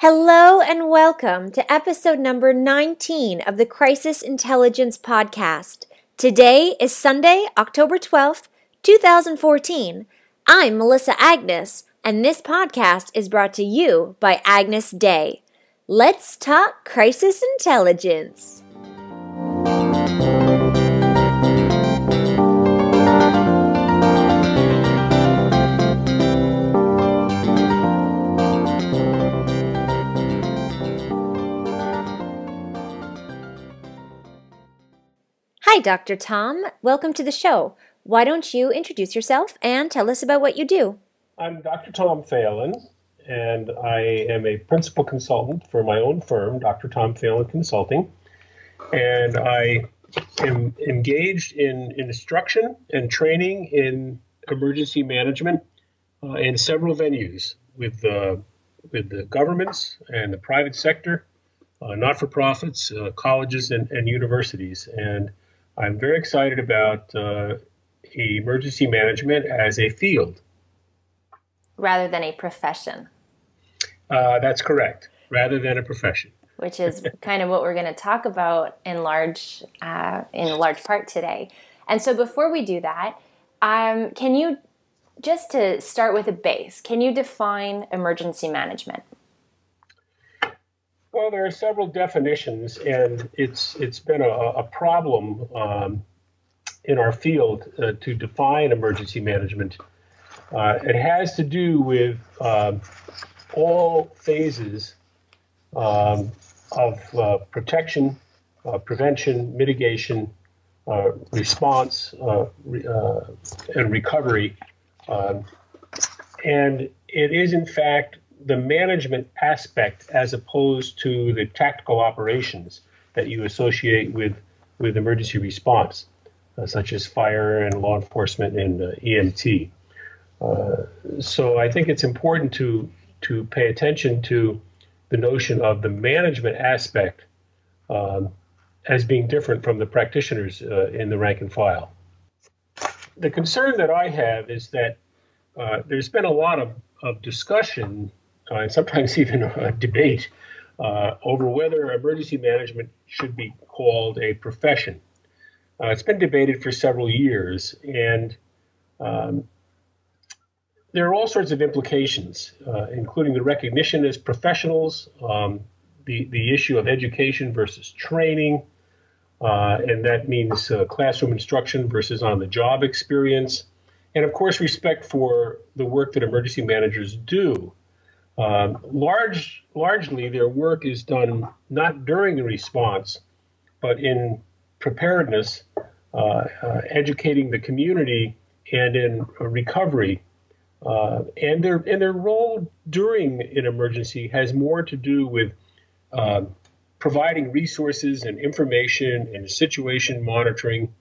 Hello and welcome to episode number 19 of the Crisis Intelligence Podcast. Today is Sunday, October 12th, 2014. I'm Melissa Agnes, and this podcast is brought to you by Agnes Day. Let's talk crisis intelligence. Hi, Dr. Tom. Welcome to the show. Why don't you introduce yourself and tell us about what you do? I'm Dr. Tom Phelan, and I am a principal consultant for my own firm, Dr. Tom Phelan Consulting. And I am engaged in instruction and training in emergency management in several venues with the governments and the private sector, not-for-profits, colleges, and universities. And I'm very excited about emergency management as a field. Rather than a profession. That's correct. Rather than a profession. Which is kind of what we're going to talk about in large part today. And so before we do that, can you, just to start with a base, can you define emergency management? Well, there are several definitions, and it's been a problem in our field to define emergency management. It has to do with all phases of protection, prevention, mitigation, response, and recovery. And it is, in fact, the management aspect as opposed to the tactical operations that you associate with emergency response, such as fire and law enforcement and EMT. So I think it's important to pay attention to the notion of the management aspect as being different from the practitioners in the rank and file. The concern that I have is that there's been a lot of discussion and sometimes even a debate over whether emergency management should be called a profession. It's been debated for several years, and there are all sorts of implications, including the recognition as professionals, the issue of education versus training, and that means classroom instruction versus on-the-job experience, and of course respect for the work that emergency managers do. Largely, their work is done not during the response, but in preparedness, educating the community, and in recovery. And their role during an emergency has more to do with providing resources and information and situation monitoring,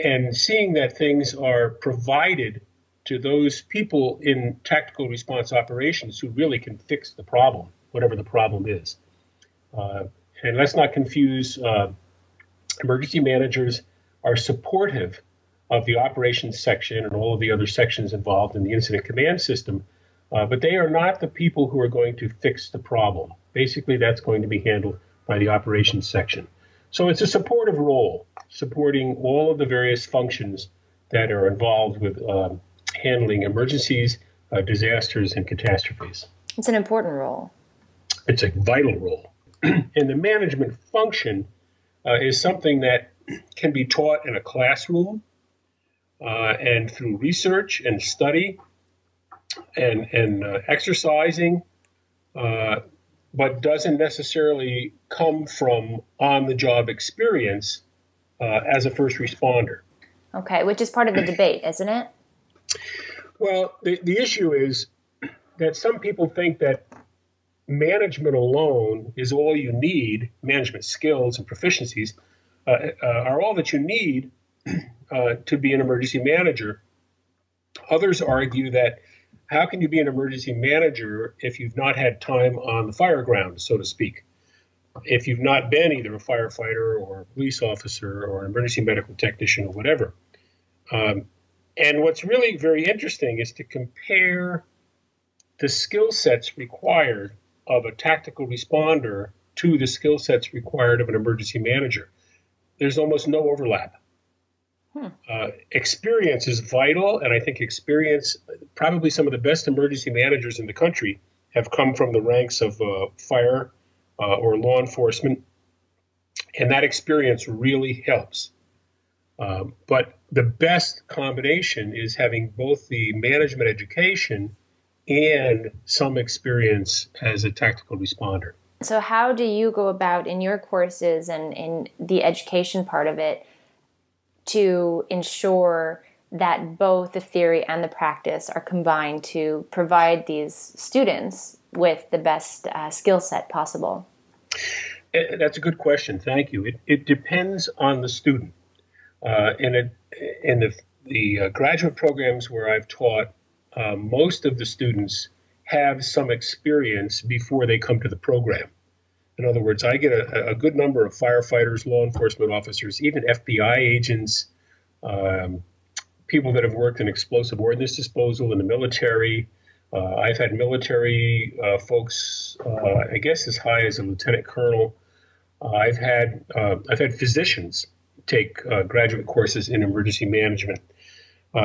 and seeing that things are provided to those people in tactical response operations who really can fix the problem, whatever the problem is. And let's not confuse, emergency managers are supportive of the operations section and all of the other sections involved in the incident command system, but they are not the people who are going to fix the problem. Basically, that's going to be handled by the operations section. So it's a supportive role, supporting all of the various functions that are involved with handling emergencies, disasters, and catastrophes. It's an important role. It's a vital role. And the management function is something that can be taught in a classroom and through research and study and exercising, but doesn't necessarily come from on-the-job experience as a first responder. Okay, which is part of the debate, isn't it? Well, the issue is that some people think that management alone is all you need, management skills and proficiencies are all that you need to be an emergency manager. Others argue that how can you be an emergency manager if you've not had time on the fire ground, so to speak? If you've not been either a firefighter or a police officer or an emergency medical technician or whatever. And what's really very interesting is to compare the skill sets required of a tactical responder to the skill sets required of an emergency manager. There's almost no overlap. Experience is vital, and I think probably some of the best emergency managers in the country have come from the ranks of fire or law enforcement, and that experience really helps. But the best combination is having both the management education and some experience as a tactical responder. So how do you go about in your courses and in the education part of it to ensure that both the theory and the practice are combined to provide these students with the best skill set possible? That's a good question. Thank you. It depends on the student. In the graduate programs where I've taught, most of the students have some experience before they come to the program. In other words, I get a good number of firefighters, law enforcement officers, even FBI agents, people that have worked in explosive ordnance disposal in the military. I've had military folks, I guess as high as a lieutenant colonel. I've had physicians take graduate courses in emergency management.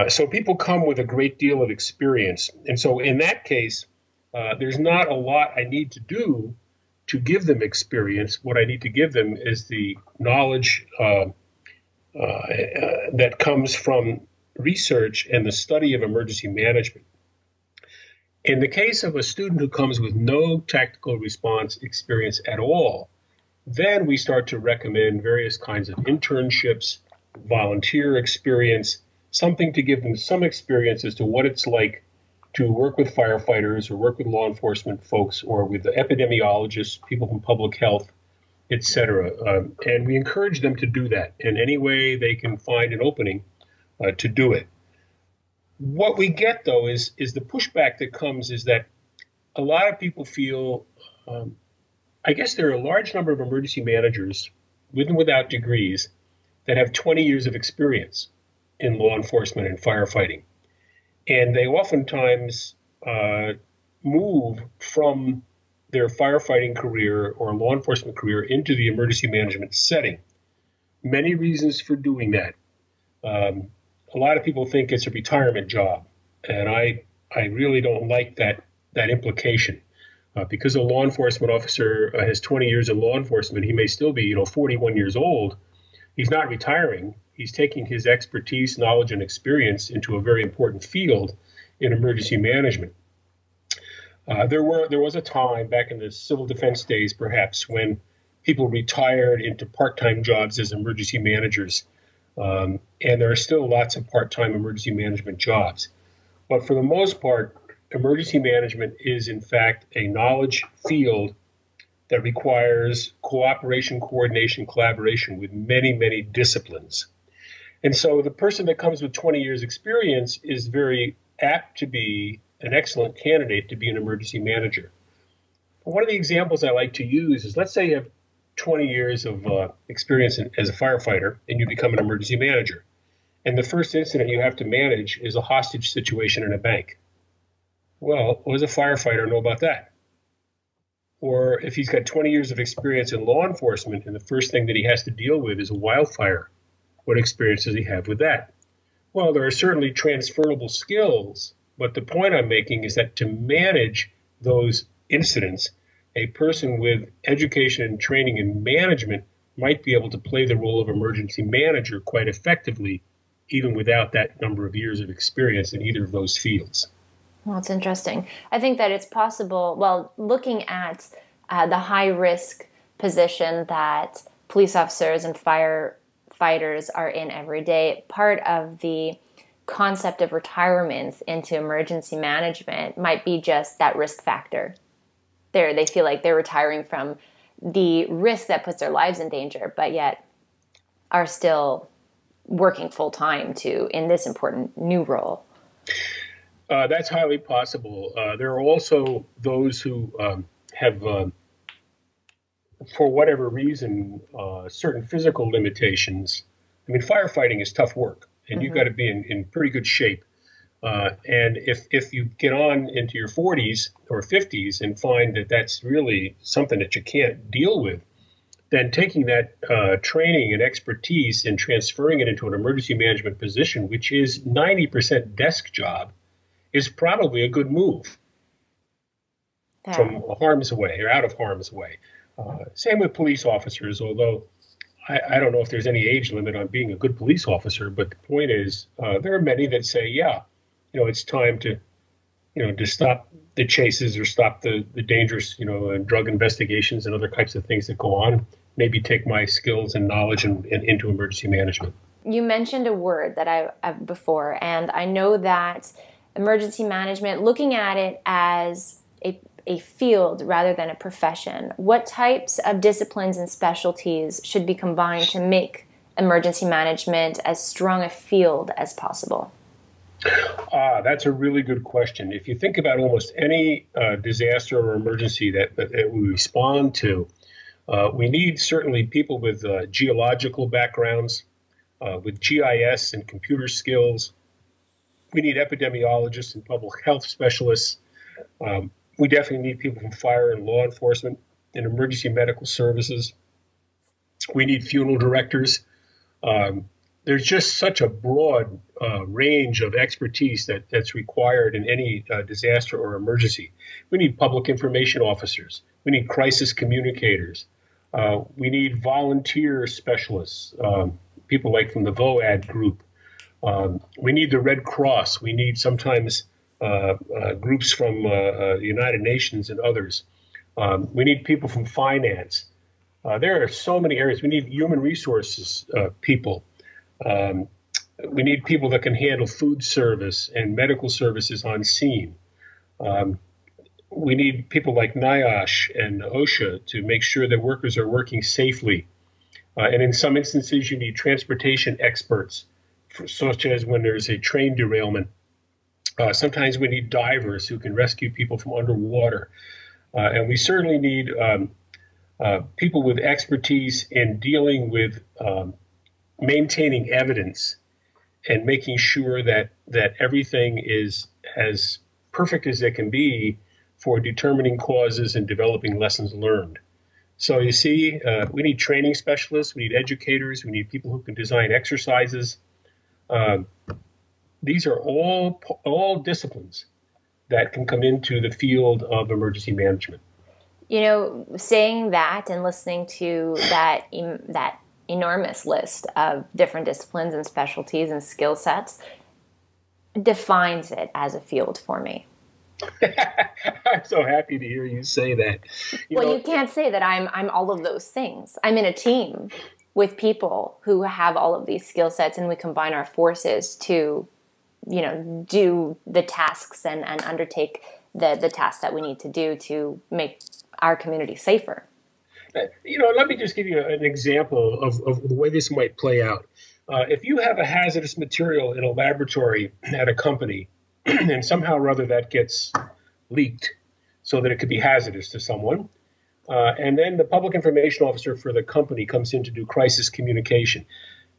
So people come with a great deal of experience. And so in that case, there's not a lot I need to do to give them experience. What I need to give them is the knowledge that comes from research and the study of emergency management. In the case of a student who comes with no tactical response experience at all, then we start to recommend various kinds of internships, volunteer experience, something to give them some experience as to what it's like to work with firefighters or work with law enforcement folks or with the epidemiologists, people from public health, et cetera. And we encourage them to do that in any way they can find an opening to do it. What we get, though, is the pushback that comes is that a lot of people feel, I guess there are a large number of emergency managers, with and without degrees, that have 20 years of experience in law enforcement and firefighting. And they oftentimes move from their firefighting career or law enforcement career into the emergency management setting. Many reasons for doing that. A lot of people think it's a retirement job, and I really don't like that implication. Because a law enforcement officer has 20 years in law enforcement, he may still be, 41 years old. He's not retiring. He's taking his expertise, knowledge, and experience into a very important field in emergency management. There was a time back in the civil defense days, perhaps, when people retired into part-time jobs as emergency managers. And there are still lots of part-time emergency management jobs. But for the most part, emergency management is, in fact, a knowledge field that requires cooperation, coordination, collaboration with many, many disciplines. And so the person that comes with 20 years experience is very apt to be an excellent candidate to be an emergency manager. One of the examples I like to use is, let's say you have 20 years of experience as a firefighter and you become an emergency manager. And the first incident you have to manage is a hostage situation in a bank. Well, what does a firefighter know about that? Or if he's got 20 years of experience in law enforcement and the first thing that he has to deal with is a wildfire, what experience does he have with that? Well, there are certainly transferable skills, but the point I'm making is that to manage those incidents, a person with education and training in management might be able to play the role of emergency manager quite effectively, even without that number of years of experience in either of those fields. Well, it's interesting. I think that it's possible, looking at the high-risk position that police officers and firefighters are in every day, part of the concept of retirement into emergency management might be just that risk factor. They feel like they're retiring from the risk that puts their lives in danger, but yet are still working full-time in this important new role. That's highly possible. There are also those who have, for whatever reason, certain physical limitations. I mean, firefighting is tough work, and you've got to be in pretty good shape. And if you get on into your 40s or 50s and find that that's really something that you can't deal with, then taking that training and expertise and transferring it into an emergency management position, which is 90% desk job, is probably a good move from harm's way or out of harm's way. Same with police officers, although I don't know if there's any age limit on being a good police officer, but the point is there are many that say, yeah, it's time to, to stop the chases or stop the dangerous, drug investigations and other types of things that go on, maybe take my skills and knowledge and into emergency management. You mentioned a word that I've before, and I know that emergency management, looking at it as a field rather than a profession, what types of disciplines and specialties should be combined to make emergency management as strong a field as possible? That's a really good question. If you think about almost any disaster or emergency that we respond to, we need certainly people with geological backgrounds, with GIS and computer skills. We need epidemiologists and public health specialists. We definitely need people from fire and law enforcement and emergency medical services. We need funeral directors. There's just such a broad range of expertise that's required in any disaster or emergency. We need public information officers. We need crisis communicators. We need volunteer specialists, people like from the VOAD group. We need the Red Cross. We need sometimes groups from the United Nations and others. We need people from finance. There are so many areas. We need human resources people. We need people that can handle food service and medical services on scene. We need people like NIOSH and OSHA to make sure that workers are working safely. And in some instances, you need transportation experts, such as when there's a train derailment. Sometimes we need divers who can rescue people from underwater. And we certainly need people with expertise in dealing with maintaining evidence and making sure that everything is as perfect as it can be for determining causes and developing lessons learned. So you see, we need training specialists, we need educators, we need people who can design exercises. These are all disciplines that can come into the field of emergency management. Saying that and listening to that enormous list of different disciplines and specialties and skill sets defines it as a field for me. I'm so happy to hear you say that. You can't say that I'm all of those things. I'm in a team with people who have all of these skill sets, and we combine our forces to, do the tasks and undertake the tasks that we need to do to make our community safer. Let me just give you an example of the way this might play out. If you have a hazardous material in a laboratory at a company, and somehow or other that gets leaked so that it could be hazardous to someone, and then the public information officer for the company comes in to do crisis communication,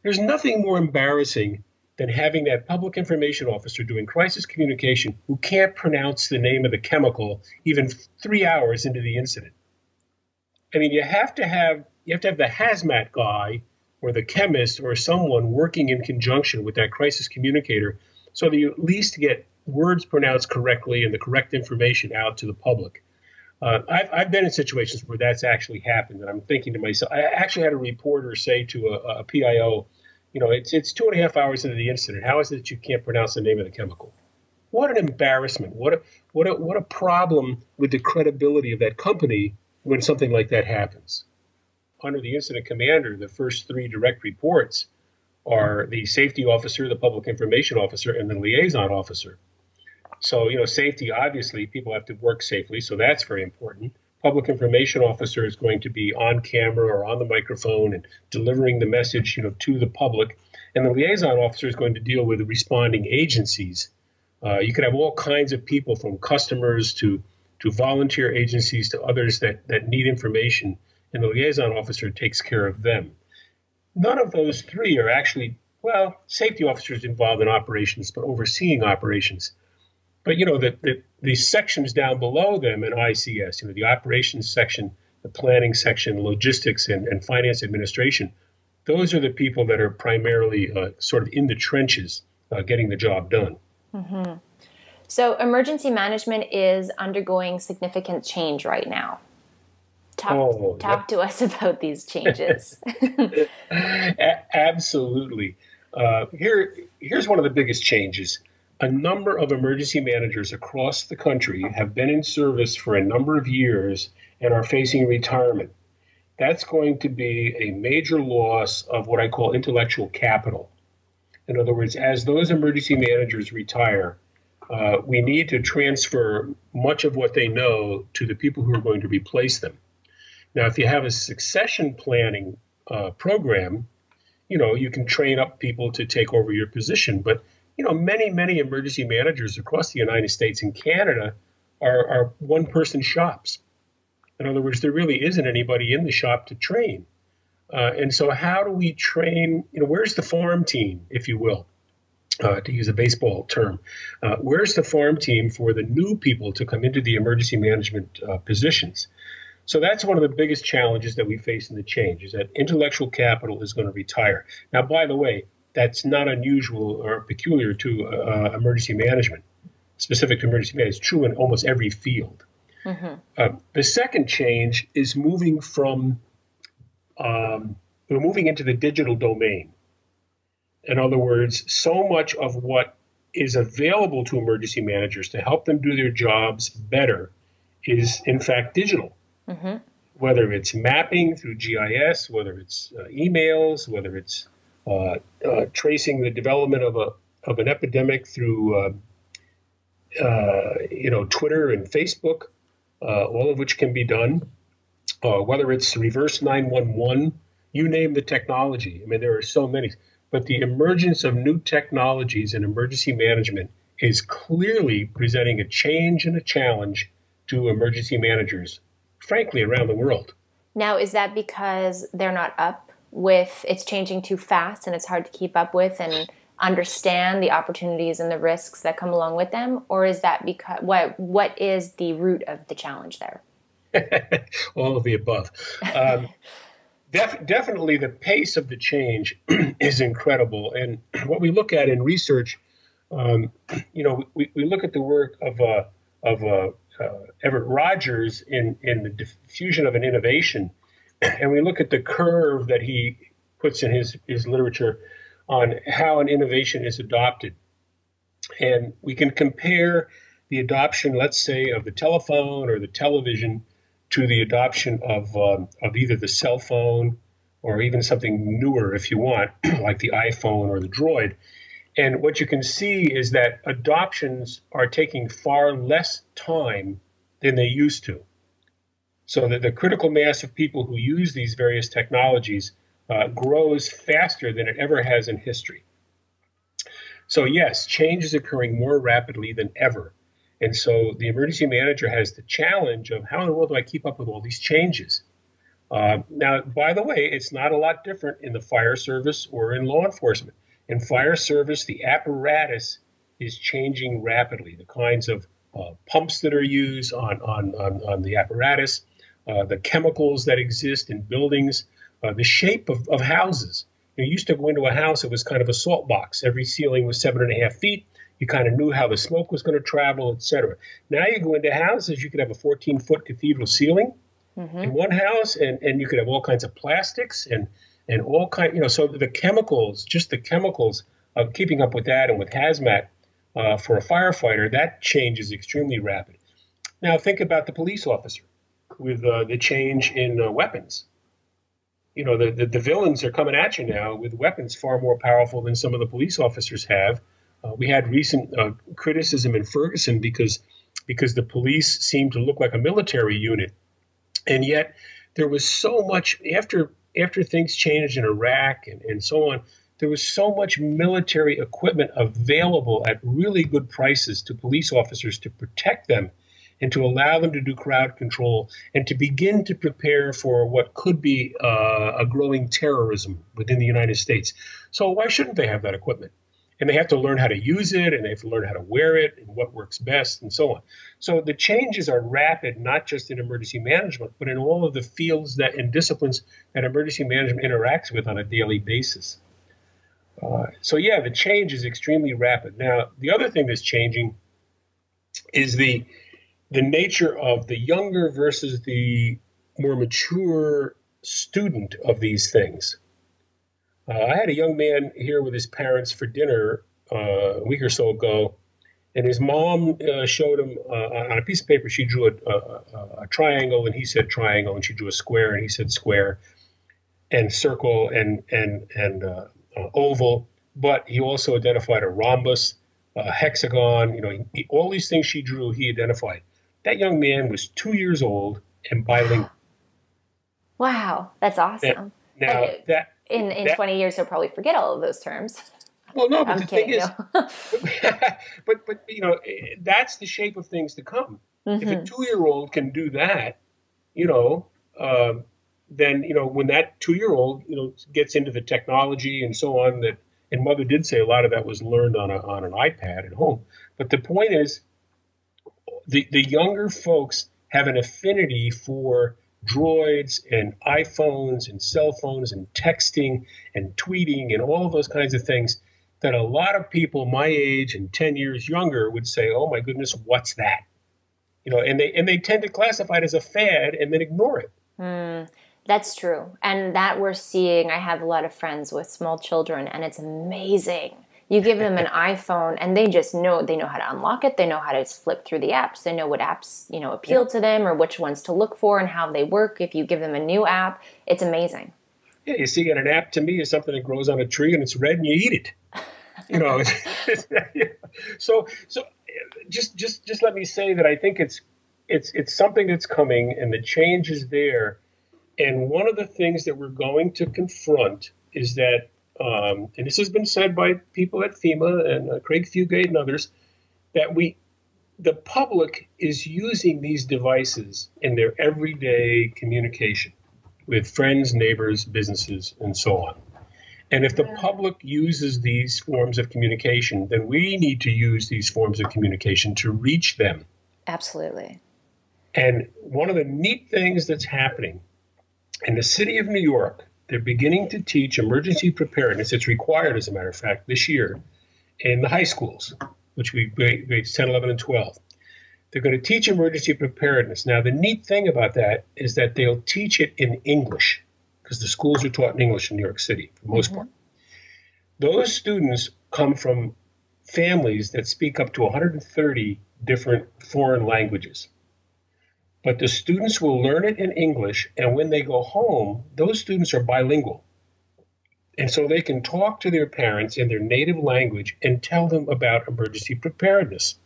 there's nothing more embarrassing than having that public information officer doing crisis communication who can't pronounce the name of the chemical even 3 hours into the incident. I mean, you have to have the hazmat guy or the chemist or someone working in conjunction with that crisis communicator so that you at least get words pronounced correctly and the correct information out to the public. I've been in situations where that's actually happened, and I'm thinking to myself, I actually had a reporter say to a PIO, it's 2.5 hours into the incident. How is it that you can't pronounce the name of the chemical? What an embarrassment. What a problem with the credibility of that company when something like that happens. Under the incident commander, the first 3 direct reports are the safety officer, the public information officer, and the liaison officer. So, safety, obviously, people have to work safely, so that's very important. Public information officer is going to be on camera or on the microphone and delivering the message, to the public. And the liaison officer is going to deal with the responding agencies. You could have all kinds of people, from customers to volunteer agencies to others that need information, and the liaison officer takes care of them. None of those 3 are actually well, safety officers involved in operations, but overseeing operations. But, the sections down below them in ICS, the operations section, the planning section, logistics, and finance administration, those are the people that are primarily sort of in the trenches getting the job done. Mm-hmm. So emergency management is undergoing significant change right now. Talk to us about these changes. Absolutely. Here's one of the biggest changes. A number of emergency managers across the country have been in service for a number of years and are facing retirement. That's going to be a major loss of what I call intellectual capital. In other words, as those emergency managers retire, we need to transfer much of what they know to the people who are going to replace them. Now, if you have a succession planning program, you can train up people to take over your position. But, many emergency managers across the United States and Canada are one-person shops. In other words, there really isn't anybody in the shop to train. And so how do we train, where's the farm team, if you will, to use a baseball term? Where's the farm team for the new people to come into the emergency management positions? So that's one of the biggest challenges that we face in the change, is that intellectual capital is going to retire. Now, by the way, that's not unusual or peculiar to emergency management, specific to emergency management. It's true in almost every field. Mm-hmm. The second change is moving into the digital domain. In other words, so much of what is available to emergency managers to help them do their jobs better is, in fact, digital. Mm-hmm. Whether it's mapping through GIS, whether it's emails, whether it's tracing the development of an epidemic through Twitter and Facebook, all of which can be done. Whether it's reverse 911, you name the technology. I mean, there are so many. But the emergence of new technologies in emergency management is clearly presenting a change and a challenge to emergency managers, frankly, around the world. Now, is that because they're not up with, it's changing too fast and it's hard to keep up with and understand the opportunities and the risks that come along with them? Or is that because, what is the root of the challenge there? All of the above. Definitely the pace of the change is incredible. And what we look at in research, we look at the work of Everett Rogers in the diffusion of an innovation, and we look at the curve that he puts in his literature on how an innovation is adopted. And we can compare the adoption, let's say, of the telephone or the television to the adoption of either the cell phone or even something newer, if you want, like the iPhone or the Droid. And what you can see is that adoptions are taking far less time than they used to. So that the critical mass of people who use these various technologies grows faster than it ever has in history. So yes, change is occurring more rapidly than ever. And so the emergency manager has the challenge of how in the world do I keep up with all these changes? Now, by the way, it's not a lot different in the fire service or in law enforcement. In fire service, the apparatus is changing rapidly. The kinds of pumps that are used on the apparatus, the chemicals that exist in buildings, the shape of houses. You used to go into a house, it was kind of a salt box. Every ceiling was 7.5 feet. You kind of knew how the smoke was going to travel, et cetera. Now you go into houses, you could have a 14-foot cathedral ceiling in one house, and you could have all kinds of plastics and all kind, so the chemicals, just the chemicals of keeping up with that and with hazmat for a firefighter, that change is extremely rapid. Now think about the police officer with the change in weapons. The villains are coming at you now with weapons far more powerful than some of the police officers have. We had recent criticism in Ferguson because the police seemed to look like a military unit. And yet there was so much, after things changed in Iraq and so on, there was so much military equipment available at really good prices to police officers to protect them. and to allow them to do crowd control and to begin to prepare for what could be a growing terrorism within the United States. So why shouldn't they have that equipment? And they have to learn how to use it, and they have to learn how to wear it, and what works best, and so on. So the changes are rapid, not just in emergency management, but in all of the fields and disciplines that emergency management interacts with on a daily basis. So yeah, the change is extremely rapid. Now, the other thing that's changing is the nature of the younger versus the more mature student of these things. I had a young man here with his parents for dinner a week or so ago, and his mom showed him on a piece of paper. She drew a triangle, and he said triangle, and she drew a square, and he said square, and circle, and oval. But he also identified a rhombus, a hexagon. All these things she drew, he identified. That young man was 2 years old and bilingual. Wow, that's awesome. Now that. In 20 years, he'll probably forget all of those terms. Well, no, but I'm kidding, thing is, but that's the shape of things to come. Mm-hmm. If a 2-year-old can do that, then when that 2-year-old gets into the technology and so on, and Mother did say a lot of that was learned on an iPad at home. But the point is, the younger folks have an affinity for droids and iPhones and cell phones and texting and tweeting and all of those kinds of things that a lot of people my age and 10 years younger would say, oh my goodness, what's that? And they tend to classify it as a fad and then ignore it. That's true. And that we're seeing, I have a lot of friends with small children, and it's amazing. You give them an iPhone and they just know, they know how to unlock it. They know how to flip through the apps. They know what apps, appeal to them or which ones to look for and how they work. If you give them a new app, it's amazing. Yeah, you see, an app to me is something that grows on a tree and it's red and you eat it. So just let me say that I think it's something that's coming, and the change is there. And one of the things that we're going to confront is that, and this has been said by people at FEMA and Craig Fugate and others, that the public is using these devices in their everyday communication with friends, neighbors, businesses, and so on. And if the public uses these forms of communication, then we need to use these forms of communication to reach them. Absolutely. And one of the neat things that's happening in the city of New York, they're beginning to teach emergency preparedness. It's required, as a matter of fact, this year in the high schools, which we grades 10, 11, and 12. They're going to teach emergency preparedness. Now, the neat thing about that is that they'll teach it in English, because the schools are taught in English in New York City, for the most part. Those students come from families that speak up to 130 different foreign languages. But the students will learn it in English, and when they go home, those students are bilingual. And so they can talk to their parents in their native language and tell them about emergency preparedness.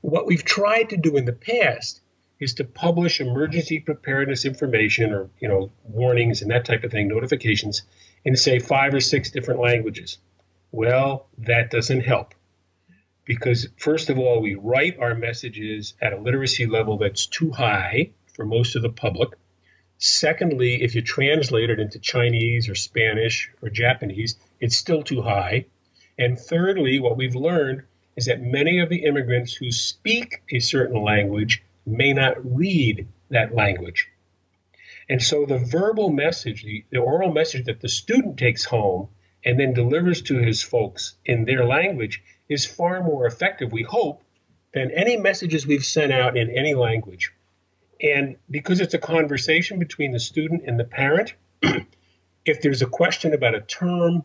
What we've tried to do in the past is to publish emergency preparedness information, or warnings and that type of thing, notifications, in say 5 or 6 different languages. Well, that doesn't help. Because, first of all, we write our messages at a literacy level that's too high for most of the public. Secondly, if you translate it into Chinese or Spanish or Japanese, it's still too high. And thirdly, what we've learned is that many of the immigrants who speak a certain language may not read that language. And so the verbal message, the oral message that the student takes home and then delivers to his folks in their language is far more effective, we hope, than any messages we've sent out in any language. And because it's a conversation between the student and the parent, if there's a question about a term,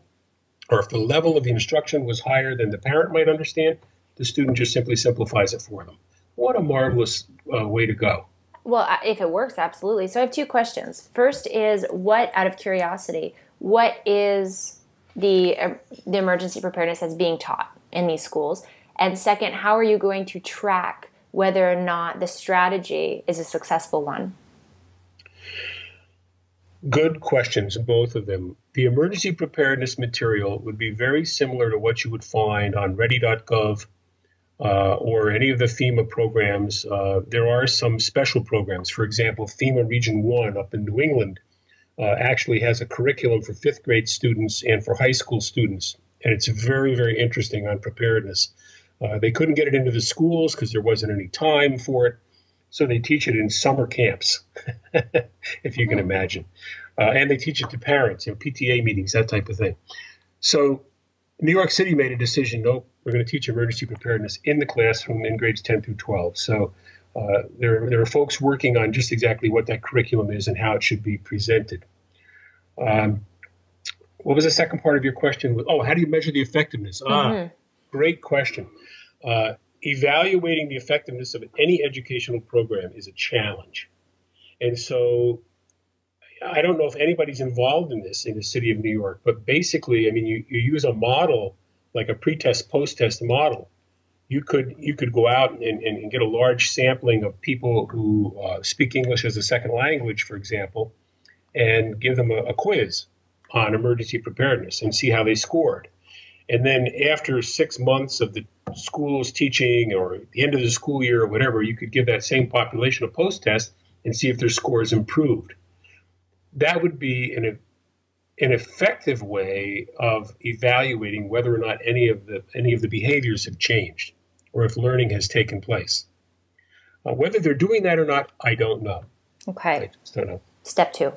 or if the level of the instruction was higher than the parent might understand, the student just simply simplifies it for them. What a marvelous way to go. Well, if it works, absolutely. So I have 2 questions. First is, out of curiosity, what is the emergency preparedness that's being taught in these schools? And second, how are you going to track whether or not the strategy is a successful one? Good questions, both of them. The emergency preparedness material would be very similar to what you would find on ready.gov, or any of the FEMA programs. There are some special programs. For example, FEMA Region 1 up in New England actually has a curriculum for fifth grade students and for high school students. And it's very, very interesting on preparedness. They couldn't get it into the schools because there wasn't any time for it. So they teach it in summer camps, if you can imagine. And they teach it to parents, PTA meetings, that type of thing. So New York City made a decision, nope, we're going to teach emergency preparedness in the classroom in grades 10 through 12. So there are folks working on just exactly what that curriculum is and how it should be presented. What was the second part of your question? Oh, how do you measure the effectiveness? Great question. Evaluating the effectiveness of any educational program is a challenge. And so I don't know if anybody's involved in this in the city of New York, but basically, I mean, you use a model like a pre-test, post-test model. You could go out and get a large sampling of people who speak English as a second language, for example, and give them a quiz on emergency preparedness and see how they scored. And then after 6 months of the school's teaching or at the end of the school year or whatever, you could give that same population a post-test and see if their scores improved. That would be an effective way of evaluating whether or not any of the behaviors have changed or if learning has taken place. Whether they're doing that or not, I don't know. Okay. I just don't know. Step 2.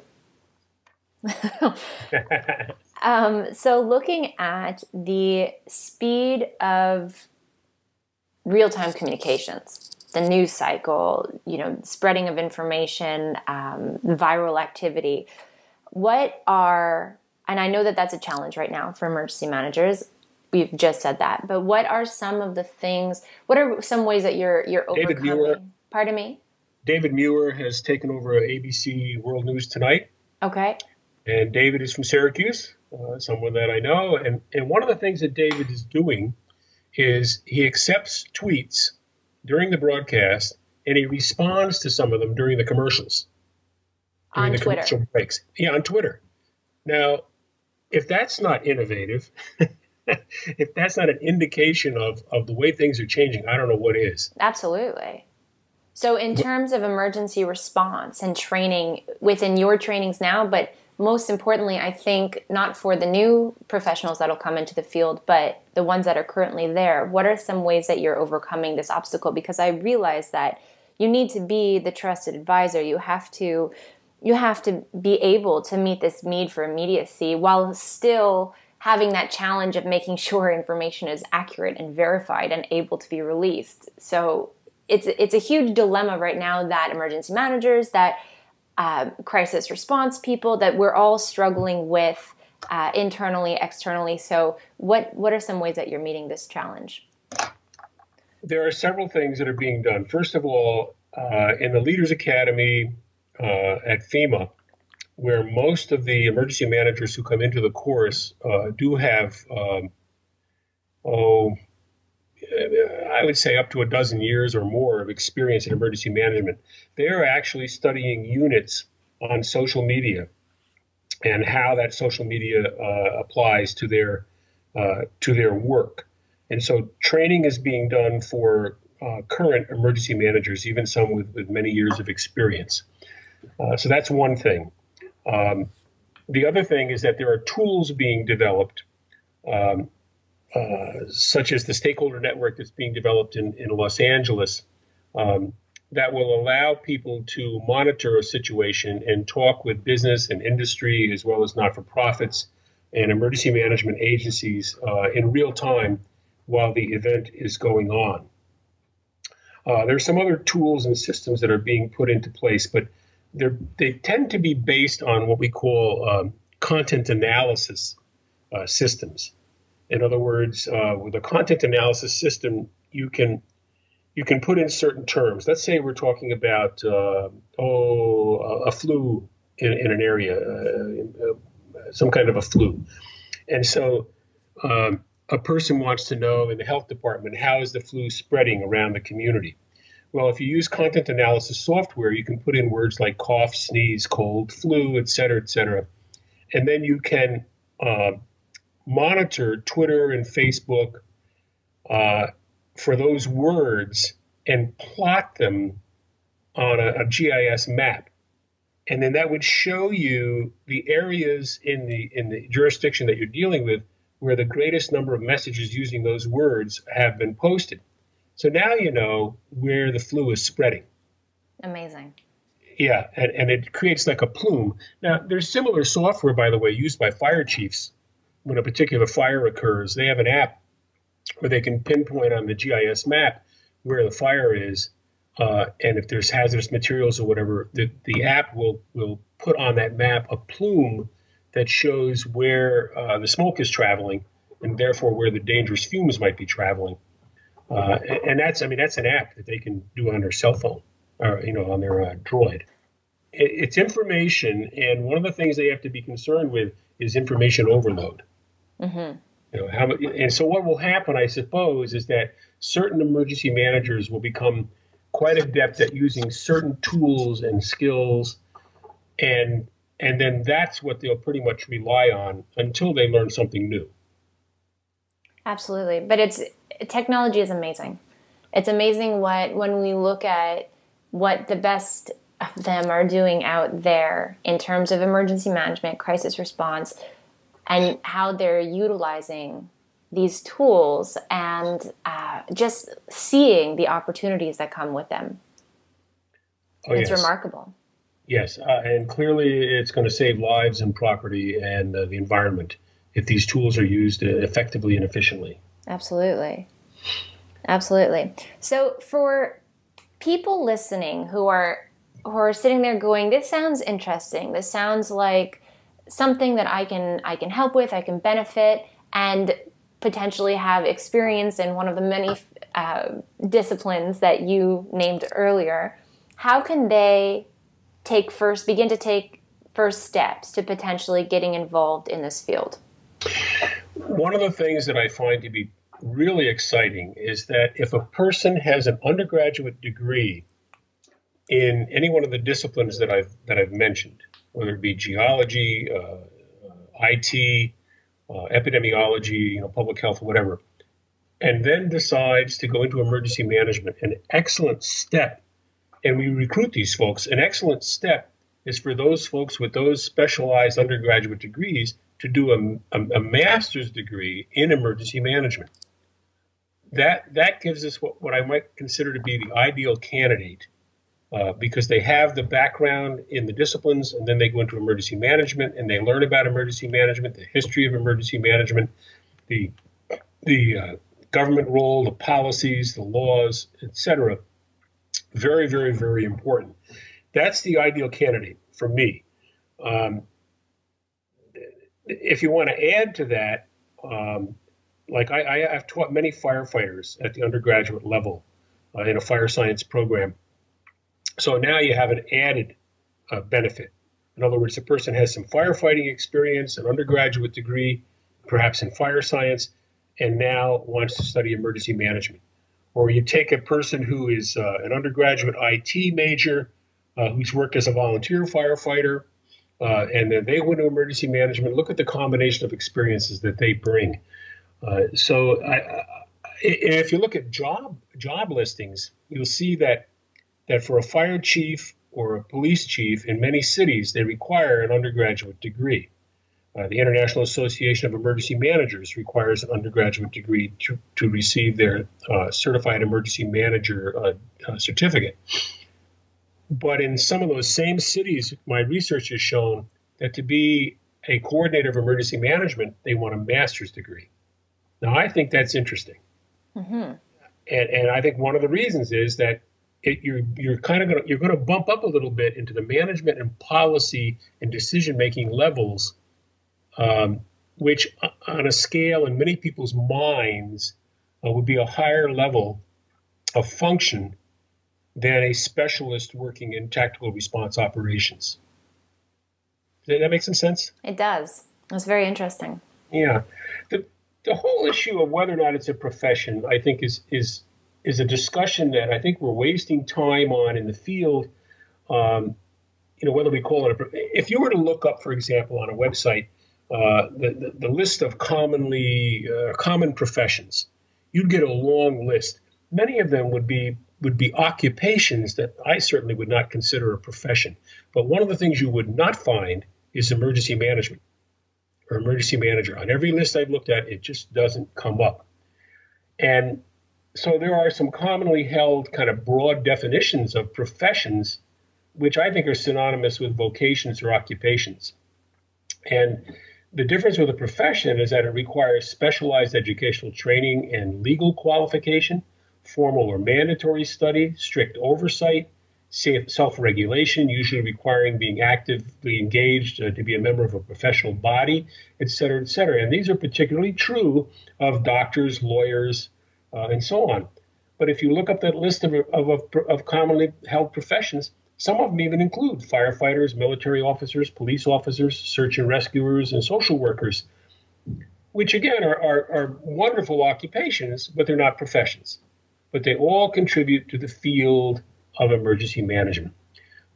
So looking at the speed of real-time communications, the news cycle, spreading of information, viral activity, and I know that that's a challenge right now for emergency managers. We've just said that, but what are some ways that you're David overcoming? Muir, Pardon me? David Muir has taken over ABC World News Tonight. Okay. And David is from Syracuse, someone that I know. And one of the things that David is doing is he accepts tweets during the broadcast and he responds to some of them during the commercials. During the Twitter. Commercial breaks. Yeah, on Twitter. Now, if that's not innovative, if that's not an indication of the way things are changing, I don't know what is. Absolutely. So in terms of emergency response and training within your trainings now, but most importantly, I think not for the new professionals that'll come into the field, but the ones that are currently there, what are some ways that you're overcoming this obstacle? Because I realize that you need to be the trusted advisor. You have to be able to meet this need for immediacy while still having that challenge of making sure information is accurate and verified and able to be released. So it's a huge dilemma right now that emergency managers, that crisis response people, that we're all struggling with internally, externally. So what are some ways that you're meeting this challenge? There are several things that are being done. First of all, in the Leaders Academy at FEMA, where most of the emergency managers who come into the course do have, I would say up to a dozen years or more of experience in emergency management. They are actually studying units on social media and how that social media applies to their work. And so training is being done for current emergency managers, even some with many years of experience. So that's one thing. The other thing is that there are tools being developed, such as the stakeholder network that's being developed in Los Angeles, that will allow people to monitor a situation and talk with business and industry, as well as not-for-profits and emergency management agencies in real time while the event is going on. There are some other tools and systems that are being put into place, but they tend to be based on what we call content analysis systems. In other words, with a content analysis system, you can put in certain terms. Let's say we're talking about a flu in an area, some kind of a flu, and so a person wants to know in the health department, how is the flu spreading around the community? Well, if you use content analysis software, you can put in words like cough, sneeze, cold, flu, et cetera, and then you can monitor Twitter and Facebook for those words and plot them on a GIS map. And then that would show you the areas in the jurisdiction that you're dealing with where the greatest number of messages using those words have been posted. So now you know where the flu is spreading. Amazing. Yeah, and it creates like a plume. Now, there's similar software, by the way, used by fire chiefs when a particular fire occurs. They have an app where they can pinpoint on the GIS map where the fire is, and if there's hazardous materials or whatever, the app will put on that map a plume that shows where the smoke is traveling, and therefore where the dangerous fumes might be traveling. And that's an app that they can do on their cell phone or on their Droid. It's information, and one of the things they have to be concerned with is information overload. Mm-hmm. And so what will happen, I suppose, is that certain emergency managers will become quite adept at using certain tools and skills, and then that's what they'll pretty much rely on until they learn something new. Absolutely. But technology is amazing. It's amazing when we look at what the best of them are doing out there in terms of emergency management, crisis response, and how they're utilizing these tools and just seeing the opportunities that come with them. It's remarkable. Yes, and clearly it's going to save lives and property and the environment if these tools are used effectively and efficiently. Absolutely. Absolutely. So for people listening who are sitting there going, this sounds interesting. This sounds like something that I can help with, I can benefit, and potentially have experience in one of the many disciplines that you named earlier. How can they begin to take first steps to potentially getting involved in this field? One of the things that I find to be really exciting is that if a person has an undergraduate degree in any one of the disciplines that I've mentioned, whether it be geology, IT, epidemiology, public health, whatever, and then decides to go into emergency management, an excellent step, and we recruit these folks, an excellent step is for those folks with those specialized undergraduate degrees to do a master's degree in emergency management. That gives us what I might consider to be the ideal candidate, because they have the background in the disciplines, and then they go into emergency management and they learn about emergency management, the history of emergency management, the government role, the policies, the laws, etc. Very, very, very important. That's the ideal candidate for me. If you want to add to that, like I've taught many firefighters at the undergraduate level in a fire science program. So now you have an added benefit. In other words, the person has some firefighting experience, an undergraduate degree, perhaps in fire science, and now wants to study emergency management. Or you take a person who is an undergraduate IT major who's worked as a volunteer firefighter, and then they went to emergency management. Look at the combination of experiences that they bring. So if you look at job listings, you'll see that for a fire chief or a police chief in many cities, they require an undergraduate degree. The International Association of Emergency Managers requires an undergraduate degree to receive their certified emergency manager certificate. But in some of those same cities, my research has shown that to be a coordinator of emergency management, they want a master's degree. Now, I think that's interesting. Mm-hmm. And I think one of the reasons is that you're going to bump up a little bit into the management and policy and decision-making levels, which on a scale in many people's minds would be a higher level of function than a specialist working in tactical response operations. Does that make some sense? It does. It's very interesting. Yeah. The whole issue of whether or not it's a profession, I think, is a discussion that I think we're wasting time on in the field. Whether we call it if you were to look up, for example, on a website, the list of common professions, you'd get a long list. many of them would be occupations that I certainly would not consider a profession. But one of the things you would not find is emergency management or emergency manager. On every list I've looked at, it just doesn't come up. And so there are some commonly held kind of broad definitions of professions, which I think are synonymous with vocations or occupations. And the difference with a profession is that it requires specialized educational training and legal qualification, formal or mandatory study, strict oversight, self-regulation, usually requiring being actively engaged to be a member of a professional body, et cetera, et cetera. And these are particularly true of doctors, lawyers, and so on. But if you look up that list of commonly held professions, some of them even include firefighters, military officers, police officers, search and rescuers, and social workers, which again are wonderful occupations, but they're not professions. But they all contribute to the field of emergency management.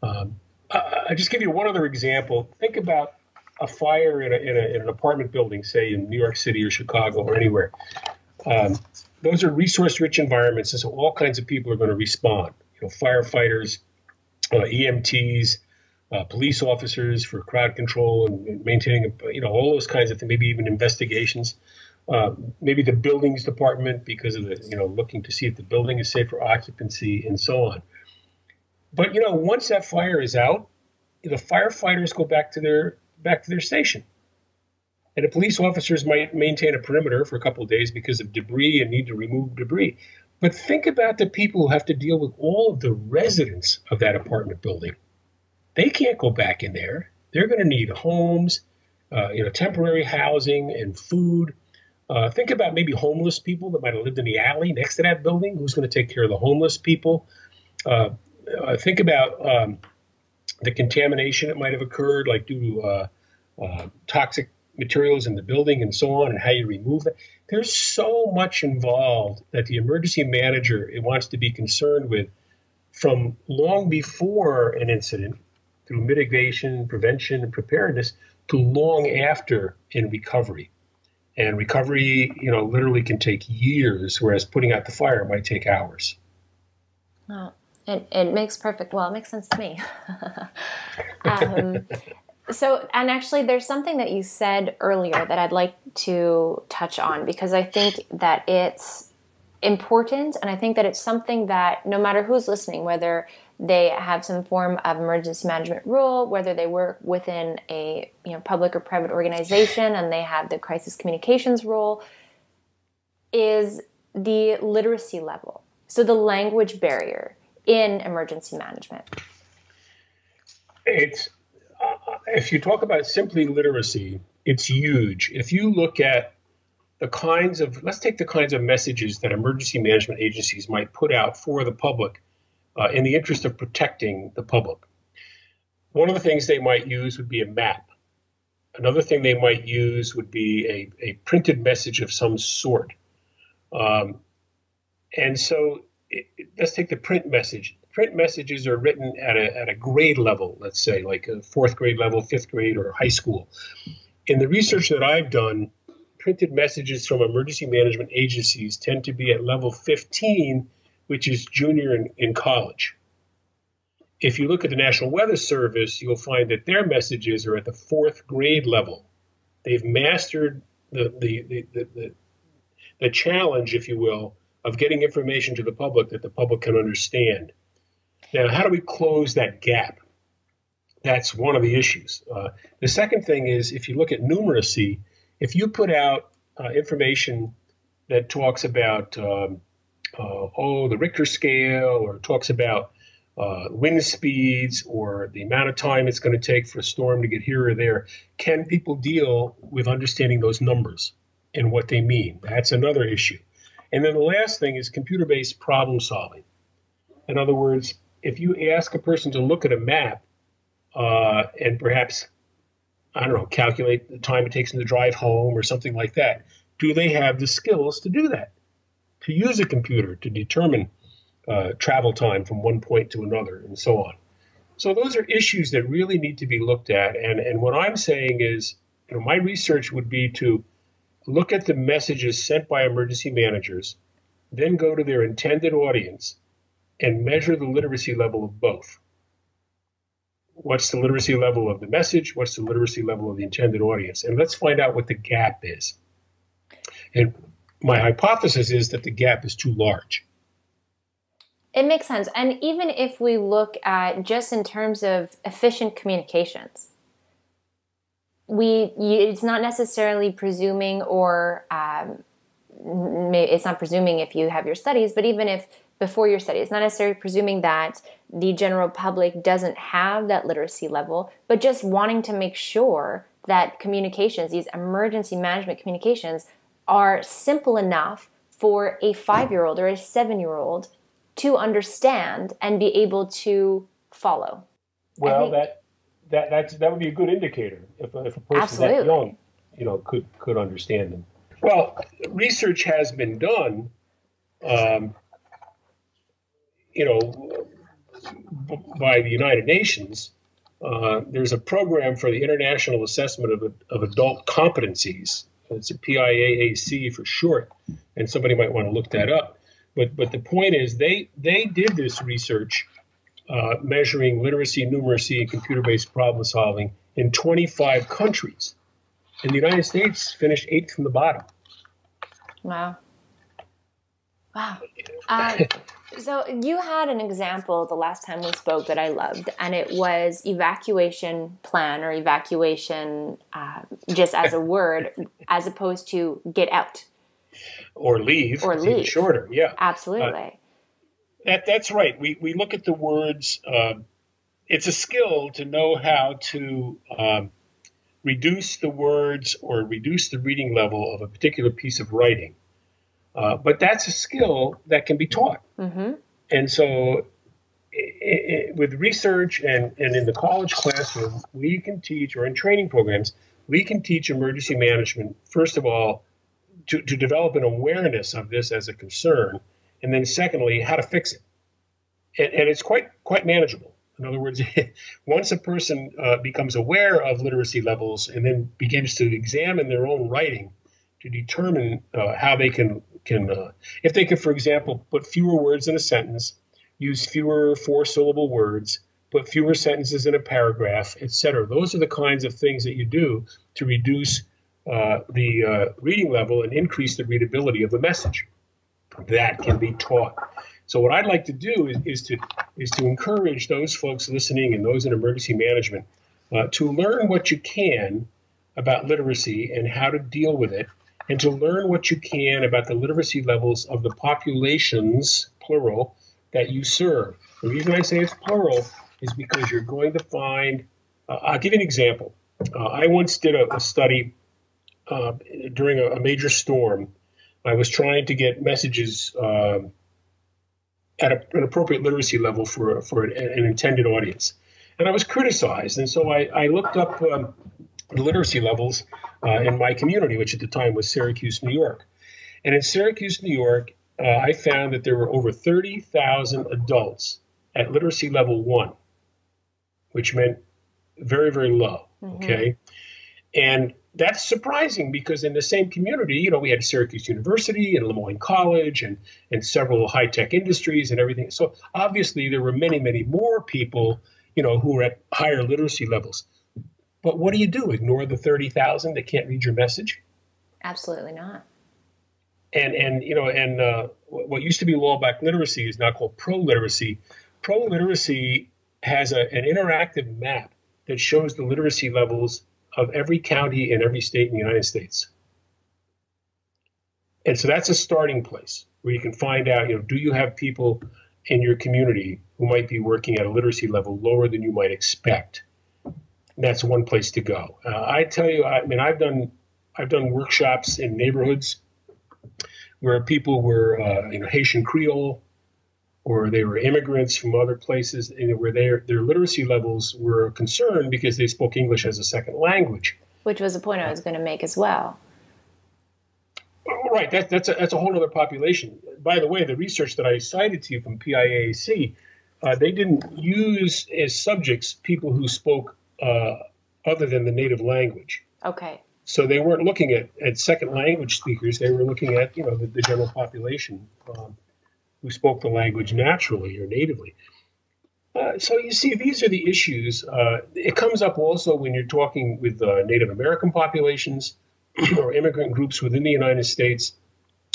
I'll just give you one other example. Think about a fire in an apartment building, say in New York City or Chicago or anywhere. Those are resource-rich environments, and so all kinds of people are going to respond. Firefighters, EMTs, police officers for crowd control and maintaining, all those kinds of things, maybe even investigations. Maybe the buildings department because of the, looking to see if the building is safe for occupancy and so on. But, once that fire is out, the firefighters go back to their station. And the police officers might maintain a perimeter for a couple of days because of debris and need to remove debris. But think about the people who have to deal with all of the residents of that apartment building. They can't go back in there. They're going to need homes, temporary housing and food. Think about maybe homeless people that might have lived in the alley next to that building. Who's going to take care of the homeless people? Think about the contamination that might have occurred, like due to toxic materials in the building and so on, and how you remove that. There's so much involved that the emergency manager wants to be concerned with from long before an incident through mitigation, prevention, and preparedness to long after in recovery. And recovery, literally can take years, whereas putting out the fire might take hours. Oh, it makes it makes sense to me. And actually, there's something that you said earlier that I'd like to touch on, because I think that it's important, and I think that it's something that no matter who's listening, whether they have some form of emergency management role, whether they work within a public or private organization and they have the crisis communications role, is the literacy level. So the language barrier in emergency management. If you talk about simply literacy, it's huge. If you look at let's take the kinds of messages that emergency management agencies might put out for the public in the interest of protecting the public. One of the things they might use would be a map. Another thing they might use would be a printed message of some sort. And so let's take the print message. Print messages are written at a grade level, let's say, like a fourth grade level, fifth grade, or high school. In the research that I've done, printed messages from emergency management agencies tend to be at level 15, which is junior in college. If you look at the National Weather Service, you'll find that their messages are at the fourth grade level. They've mastered the challenge, if you will, of getting information to the public that the public can understand. Now, how do we close that gap? That's one of the issues. The second thing is, if you look at numeracy, if you put out information that talks about, the Richter scale, or talks about wind speeds, or the amount of time it's going to take for a storm to get here or there, can people deal with understanding those numbers and what they mean? That's another issue. And then the last thing is computer-based problem solving. In other words, if you ask a person to look at a map and perhaps, calculate the time it takes them to drive home or something like that, do they have the skills to do that? To use a computer to determine travel time from one point to another and so on. So those are issues that really need to be looked at. And what I'm saying is, my research would be to look at the messages sent by emergency managers then go to their intended audience and measure the literacy level of both. What's the literacy level of the message? What's the literacy level of the intended audience? And let's find out what the gap is. And my hypothesis is that the gap is too large. It makes sense. And even if we look at just in terms of efficient communications, it's not necessarily presuming or it's not presuming if you have your studies, but even if before your studies, it's not necessarily presuming that the general public doesn't have that literacy level, but just wanting to make sure that communications, these emergency management communications, are simple enough for a 5-year-old or a 7-year-old to understand and be able to follow. Well, that would be a good indicator if a person Absolutely. that young, could understand them. Well, research has been done, by the United Nations. There's a program for the International Assessment of Adult Competencies. It's a PIAAC for short, and somebody might want to look that up. But the point is, they did this research measuring literacy, numeracy, and computer-based problem solving in 25 countries. And the United States finished 8th from the bottom. Wow. So you had an example the last time we spoke that I loved, and it was evacuation plan or evacuation just as a word, as opposed to get out. Or leave. Or leave. Shorter, yeah. Absolutely. That's right. We look at the words. It's a skill to know how to reduce the words or reduce the reading level of a particular piece of writing. But that's a skill that can be taught. Mm-hmm. And so with research and in the college classroom, we can teach, or in training programs, we can teach emergency management, first of all, to develop an awareness of this as a concern, and then secondly, how to fix it. And it's quite manageable. In other words, once a person becomes aware of literacy levels and then begins to examine their own writing to determine how they can if they can, for example, put fewer words in a sentence, use fewer 4-syllable words, put fewer sentences in a paragraph, etc. Those are the kinds of things that you do to reduce the reading level and increase the readability of the message. That can be taught. So what I'd like to do is to encourage those folks listening and those in emergency management to learn what you can about literacy and how to deal with it, and to learn what you can about the literacy levels of the populations, plural, that you serve. The reason I say it's plural is because you're going to find, I'll give you an example. I once did a study during a major storm. I was trying to get messages at an appropriate literacy level for an intended audience. And I was criticized. And so I looked up the literacy levels in my community, which at the time was Syracuse, New York. And in Syracuse, New York, I found that there were over 30,000 adults at literacy level 1, which meant very, very low. Mm-hmm. Okay. And that's surprising because in the same community, we had Syracuse University and Lemoyne College and several high-tech industries and everything. So obviously there were many, many more people, who were at higher literacy levels. But what do you do? Ignore the 30,000 that can't read your message? Absolutely not. And what used to be law-backed literacy is now called pro-literacy. Pro-literacy has an interactive map that shows the literacy levels of every county in every state in the United States. And so that's a starting place where you can find out, do you have people in your community who might be working at a literacy level lower than you might expect? And that's one place to go. I tell you, I've done workshops in neighborhoods where people were Haitian Creole, or they were immigrants from other places, where their literacy levels were concerned because they spoke English as a second language. Which was a point I was going to make as well. Right, that's a whole other population. By the way, the research that I cited to you from PIAAC, they didn't use as subjects people who spoke other than the native language. Okay. So they weren't looking at second language speakers. They were looking at, the general population who spoke the language naturally or natively. So you see, these are the issues. It comes up also when you're talking with Native American populations or immigrant groups within the United States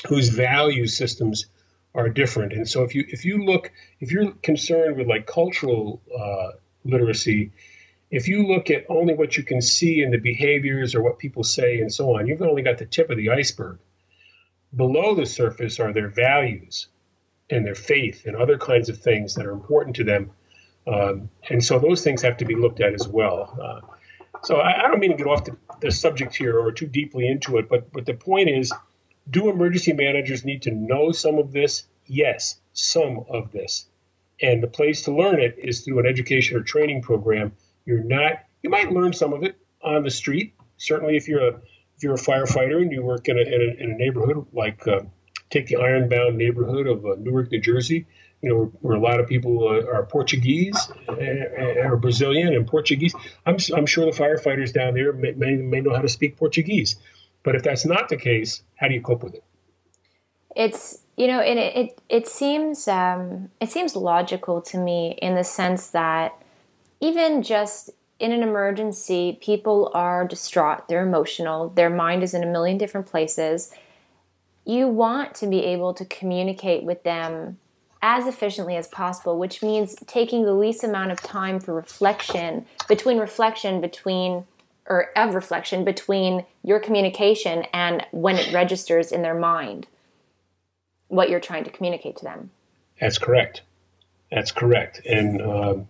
whose value systems are different. And so if you're concerned with like cultural literacy, if you look at only what you can see in the behaviors or what people say and so on, you've only got the tip of the iceberg. Below the surface are their values and their faith and other kinds of things that are important to them. And so those things have to be looked at as well. So I don't mean to get off the subject here or too deeply into it, but the point is, do emergency managers need to know some of this? Yes, some of this. And the place to learn it is through an education or training program. You might learn some of it on the street. Certainly if you're a firefighter and you work in a neighborhood like take the ironbound neighborhood of Newark, New Jersey, where a lot of people are Portuguese or Brazilian and Portuguese. I'm sure the firefighters down there may know how to speak Portuguese. But if that's not the case, how do you cope with it? It's, it seems logical to me in the sense that even just in an emergency, people are distraught, they're emotional, their mind is in a million different places. You want to be able to communicate with them as efficiently as possible, which means taking the least amount of time for reflection between your communication and when it registers in their mind what you're trying to communicate to them. That's correct. And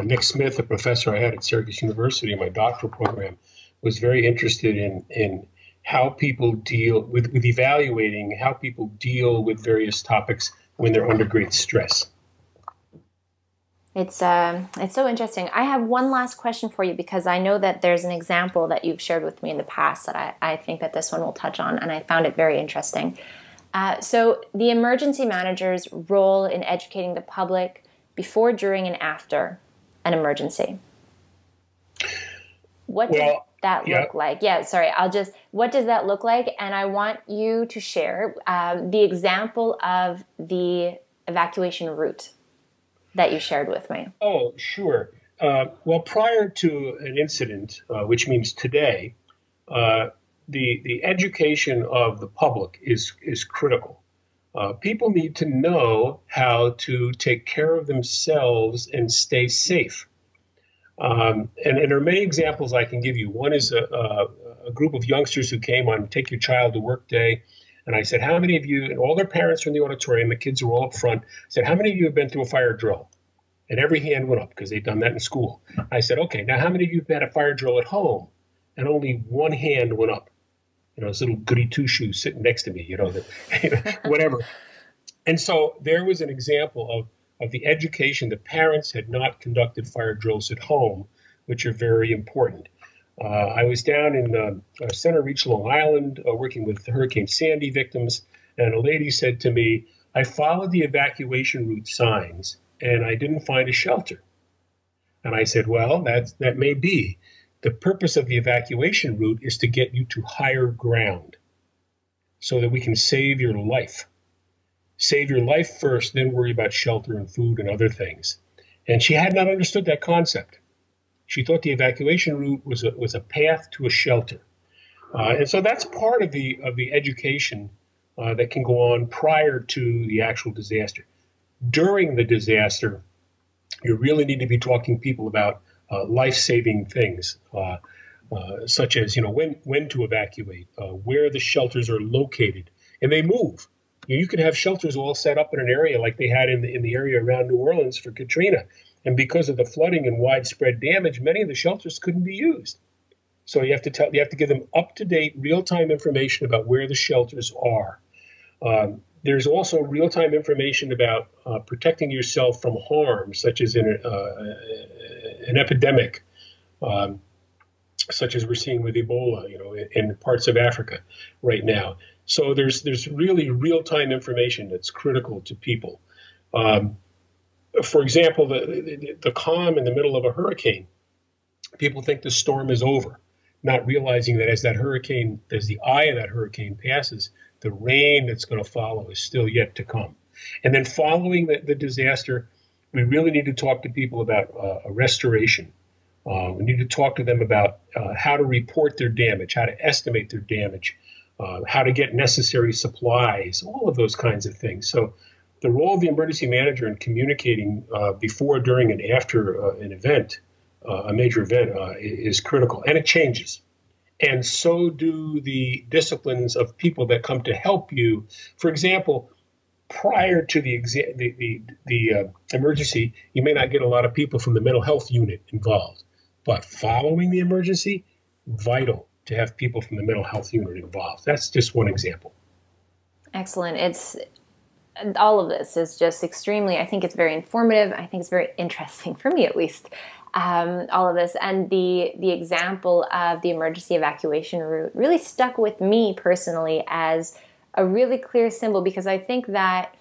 Nick Smith, a professor I had at Syracuse University in my doctoral program, was very interested in how people deal with evaluating how people deal with various topics when they're under great stress. It's so interesting. I have one last question for you because I know that there's an example that you've shared with me in the past that I think that this one will touch on, and I found it very interesting. So the emergency manager's role in educating the public before, during, and after an emergency. What does that look like? What does that look like? And I want you to share the example of the evacuation route that you shared with me. Oh, sure. Well, prior to an incident, which means today, the education of the public is critical. People need to know how to take care of themselves and stay safe. And there are many examples I can give you. One is a group of youngsters who came on Take Your Child to Work Day. And I said, how many of you, and all their parents were in the auditorium, the kids were all up front, said, how many of you have been through a fire drill? And every hand went up because they'd done that in school. I said, okay, now how many of you have had a fire drill at home? And only one hand went up. This little goody two-shoes sitting next to me, whatever. And so there was an example of the education. The parents had not conducted fire drills at home, which are very important. I was down in Center Reach, Long Island, working with Hurricane Sandy victims, and a lady said to me, I followed the evacuation route signs, and I didn't find a shelter. And I said, well, that may be. The purpose of the evacuation route is to get you to higher ground so that we can save your life. Save your life first, then worry about shelter and food and other things. And she had not understood that concept. She thought the evacuation route was a path to a shelter. And so that's part of the education that can go on prior to the actual disaster. During the disaster, you really need to be talking to people about life-saving things, such as when to evacuate, where the shelters are located, and they move. You could have shelters all set up in an area like they had in the area around New Orleans for Katrina, and because of the flooding and widespread damage, many of the shelters couldn't be used. So you have to give them up-to-date, real-time information about where the shelters are. There's also real-time information about protecting yourself from harm, such as in an epidemic, such as we're seeing with Ebola, in parts of Africa right now. So there's really real-time information that's critical to people. For example, the calm in the middle of a hurricane. People think the storm is over. not realizing that as the eye of that hurricane passes, the rain that's going to follow is still yet to come. And then following the disaster, we really need to talk to people about restoration. We need to talk to them about how to report their damage, how to estimate their damage, how to get necessary supplies, all of those kinds of things. So the role of the emergency manager in communicating before, during, and after an event, a major event, is critical. And it changes. And so do the disciplines of people that come to help you. For example, prior to the emergency, you may not get a lot of people from the mental health unit involved. But following the emergency, vital to have people from the mental health unit involved. That's just one example. Excellent. All of this is just extremely, I think it's very informative. I think it's very interesting, for me at least, all of this. And the example of the emergency evacuation route really stuck with me personally as a really clear symbol, because I think that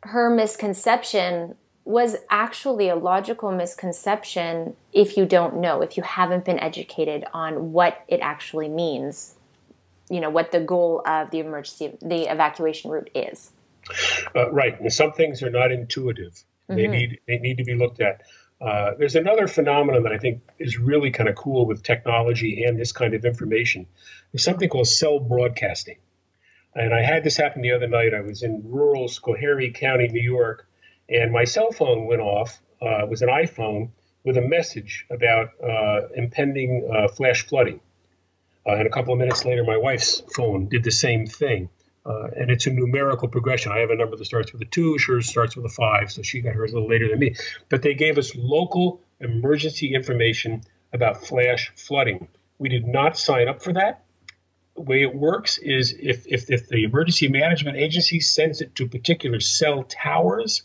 her misconception was actually a logical misconception if you don't know, if you haven't been educated on what it actually means, what the goal of the evacuation route is. Right. And some things are not intuitive. Mm-hmm. They need to be looked at. There's another phenomenon that I think is really kind of cool with technology and this kind of information. There's something called cell broadcasting. And I had this happen the other night. I was in rural Schoharie County, New York, and my cell phone went off. It was an iPhone with a message about impending flash flooding. And a couple of minutes later, my wife's phone did the same thing. And it's a numerical progression. I have a number that starts with a 2, hers starts with a 5, so she got hers a little later than me. But they gave us local emergency information about flash flooding. We did not sign up for that. The way it works is if the emergency management agency sends it to particular cell towers,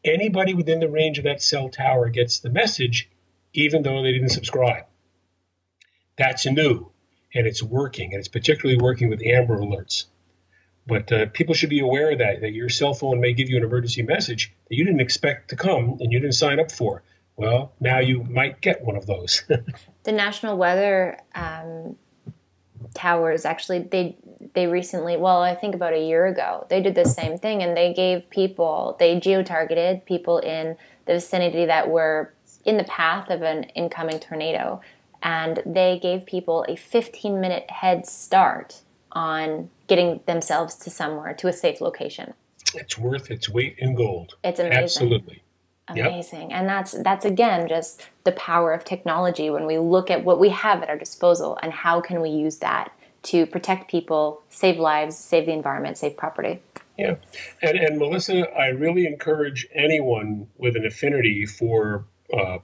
anybody within the range of that cell tower gets the message, even though they didn't subscribe. That's new, and it's working, and it's particularly working with Amber Alerts. But people should be aware of that your cell phone may give you an emergency message that you didn't expect to come and you didn't sign up for. Well, now you might get one of those. The National Weather Towers, actually, they recently, I think about a year ago, they did the same thing, and they geo-targeted people in the vicinity that were in the path of an incoming tornado, and they gave people a 15-minute head start on getting themselves to a safe location. It's worth its weight in gold. It's amazing. Absolutely. Amazing. Yep. And that's again just the power of technology when we look at what we have at our disposal and how can we use that to protect people, save lives, save the environment, save property. Yeah. And Melissa, I really encourage anyone with an affinity for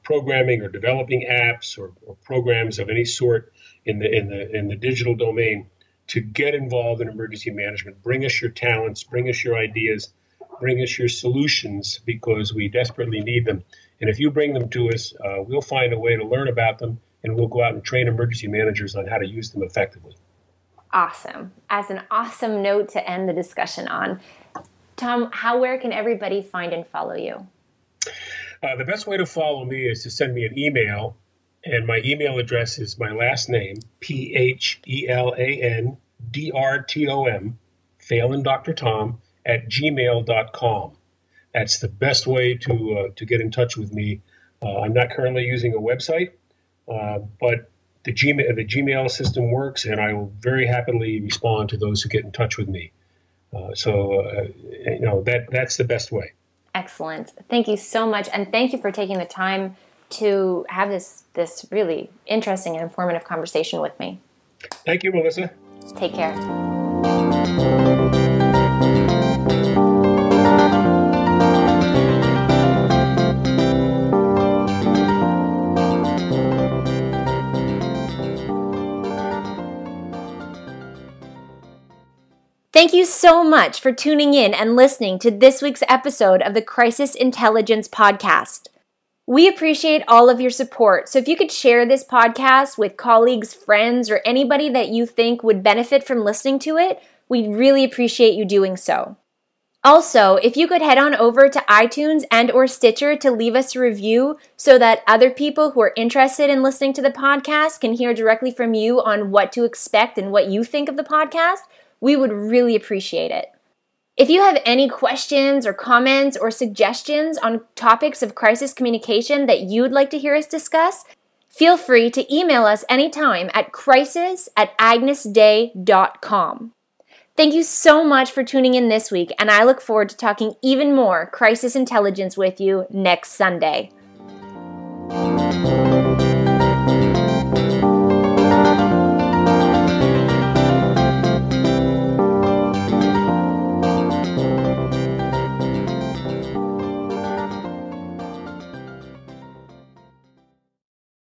programming or developing apps or programs of any sort in the digital domain to get involved in emergency management. Bring us your talents, bring us your ideas, bring us your solutions, because we desperately need them. And if you bring them to us, we'll find a way to learn about them, and we'll go out and train emergency managers on how to use them effectively. Awesome. As an awesome note to end the discussion on, Tom, where can everybody find and follow you? The best way to follow me is to send me an email. And my email address is my last name, PhelandDrtom, Phelan Dr. Tom, @gmail.com. That's the best way to get in touch with me. I'm not currently using a website, but the Gmail system works, and I will very happily respond to those who get in touch with me. That's the best way. Excellent. Thank you so much, and thank you for taking the time to have this really interesting and informative conversation with me. Thank you, Melissa. Take care. Thank you so much for tuning in and listening to this week's episode of the Crisis Intelligence Podcast. We appreciate all of your support, so if you could share this podcast with colleagues, friends, or anybody that you think would benefit from listening to it, we'd really appreciate you doing so. Also, if you could head on over to iTunes and or Stitcher to leave us a review so that other people who are interested in listening to the podcast can hear directly from you on what to expect and what you think of the podcast, we would really appreciate it. If you have any questions or comments or suggestions on topics of crisis communication that you'd like to hear us discuss, feel free to email us anytime at crisis@agnesday.com. Thank you so much for tuning in this week, and I look forward to talking even more crisis intelligence with you next Sunday.